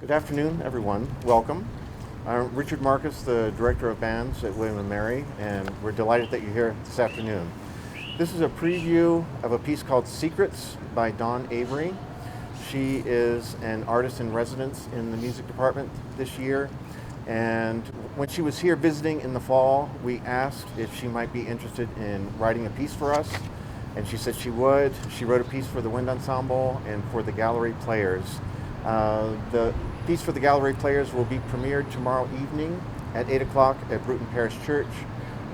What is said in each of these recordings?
Good afternoon, everyone. Welcome. I'm Richard Marcus, the Director of Bands at William Mary, and we're delighted that you're here this afternoon. This is a preview of a piece called Secrets by Dawn Avery. She is an artist in residence in the music department this year, and when she was here visiting in the fall, we asked if she might be interested in writing a piece for us, and she said she would. She wrote a piece for the Wind Ensemble and for the gallery players. The piece for the gallery players will be premiered tomorrow evening at 8 o'clock at Bruton Parish Church.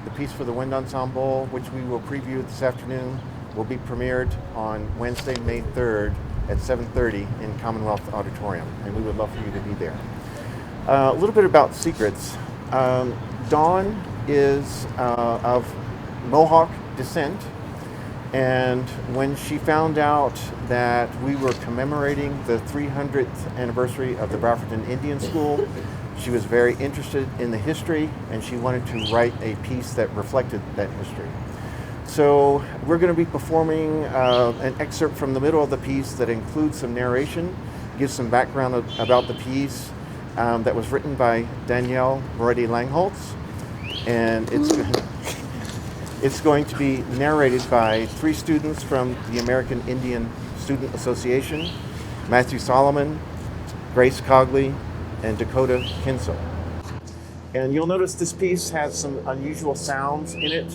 The piece for the Wind Ensemble, which we will preview this afternoon, will be premiered on Wednesday, May 3rd at 7:30 in Commonwealth Auditorium, and we would love for you to be there. A little bit about Secrets. Dawn is of Mohawk descent, and when she found out that we were commemorating the 300th anniversary of the Brafferton Indian School, she was very interested in the history, and she wanted to write a piece that reflected that history. So we're going to be performing an excerpt from the middle of the piece that includes some narration, gives some background about the piece that was written by Danielle Moretti Langholtz, and it's going to be narrated by three students from the American Indian Student Association: Matthew Solomon, Grace Cogley, and Dakota Kinsel. And you'll notice this piece has some unusual sounds in it.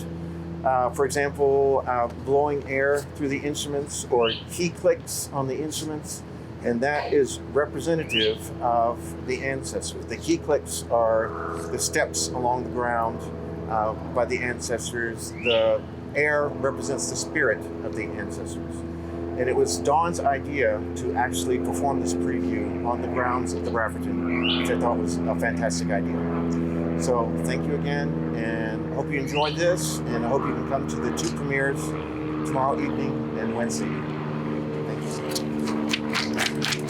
For example, blowing air through the instruments or key clicks on the instruments, and that is representative of the ancestors. The key clicks are the steps along the ground by the ancestors. The air represents the spirit of the ancestors. And it was Dawn's idea to actually perform this preview on the grounds of the Brafferton, which I thought was a fantastic idea. So thank you again, and I hope you enjoyed this, and I hope you can come to the two premieres tomorrow evening and Wednesday evening. Thank you.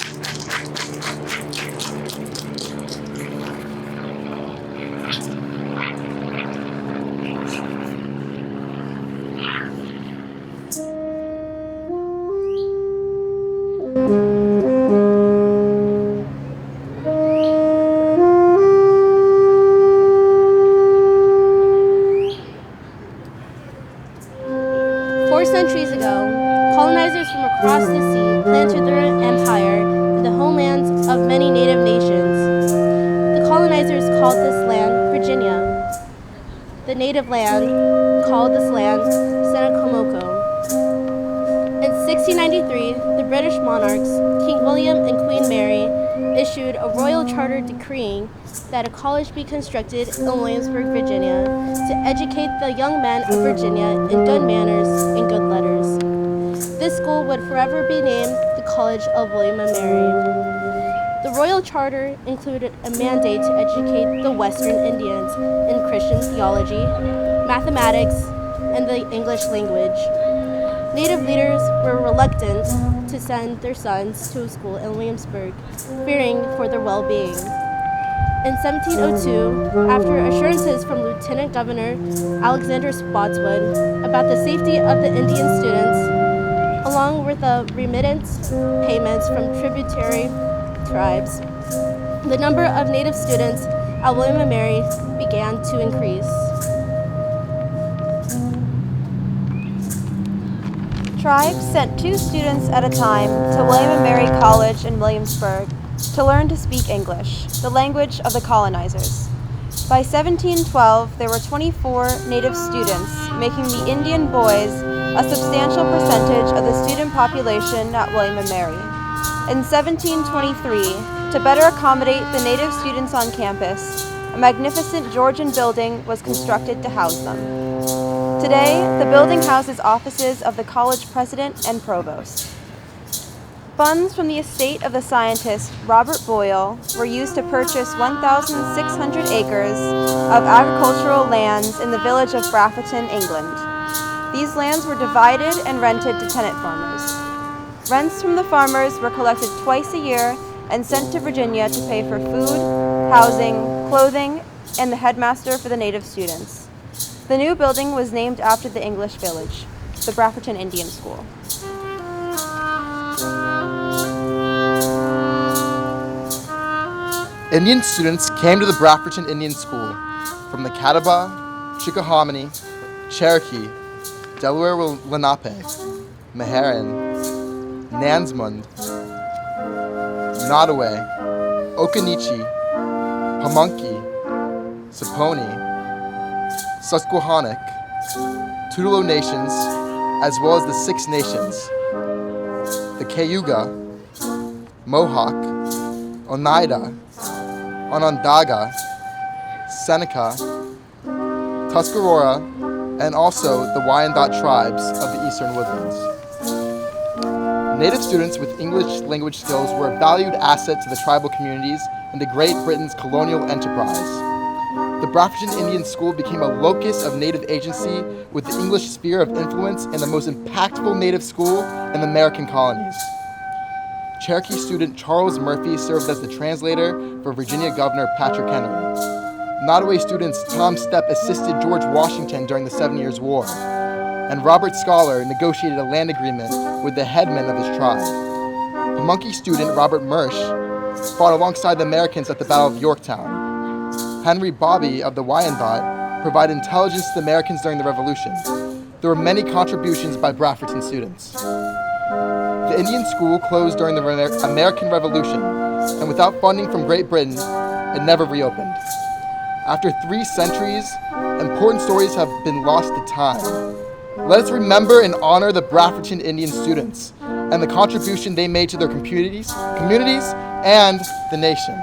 Centuries ago, colonizers from across the sea planted their empire in the homelands of many native nations. The colonizers called this land Virginia. The native land called this land Senacomoco. In 1693, the British monarchs, King William and Queen Mary, issued a royal charter decreeing that a college be constructed in Williamsburg, Virginia, to educate the young men of Virginia in good manners and good letters. This school would forever be named the College of William and Mary. The royal charter included a mandate to educate the Western Indians in Christian theology, mathematics, and the English language. Native leaders were reluctant to send their sons to a school in Williamsburg, fearing for their well-being. In 1702, after assurances from Lieutenant Governor Alexander Spotswood about the safety of the Indian students, along with the remittance payments from tributary tribes, the number of native students at William and Mary began to increase. Tribes sent 2 students at a time to William and Mary College in Williamsburg to learn to speak English, the language of the colonizers. By 1712, there were 24 native students, making the Indian boys a substantial percentage of the student population at William and Mary. In 1723, to better accommodate the native students on campus, a magnificent Georgian building was constructed to house them. Today, the building houses offices of the college president and provost. Funds from the estate of the scientist Robert Boyle were used to purchase 1,600 acres of agricultural lands in the village of Brafferton, England. These lands were divided and rented to tenant farmers. Rents from the farmers were collected twice a year and sent to Virginia to pay for food, housing, clothing, and the headmaster for the native students. The new building was named after the English village, the Brafferton Indian School. Indian students came to the Brafferton Indian School from the Catawba, Chickahominy, Cherokee, Delaware Lenape, Meherrin, Nansmond, Nottoway, Occaneechi, Pamunkey, Saponi, Susquehannock, Tutelow Nations, as well as the Six Nations, the Cayuga, Mohawk, Oneida, Onondaga, Seneca, Tuscarora, and also the Wyandot tribes of the Eastern Woodlands. Native students with English language skills were a valued asset to the tribal communities and to Great Britain's colonial enterprise. The Brafferton Indian School became a locus of Native agency with the English sphere of influence and the most impactful Native school in the American colonies. Cherokee student Charles Murphy served as the translator for Virginia Governor Patrick Henry. Nottoway students Tom Stepp assisted George Washington during the 7 Years' War, and Robert Scholar negotiated a land agreement with the headmen of his tribe. Pamunkey student Robert Mersch fought alongside the Americans at the Battle of Yorktown. Henry Bobby of the Wyandot provided intelligence to the Americans during the Revolution. There were many contributions by Brafferton students. The Indian School closed during the American Revolution, and without funding from Great Britain, it never reopened. After 3 centuries, important stories have been lost to time. Let us remember and honor the Brafferton Indian students and the contribution they made to their communities, and the nation.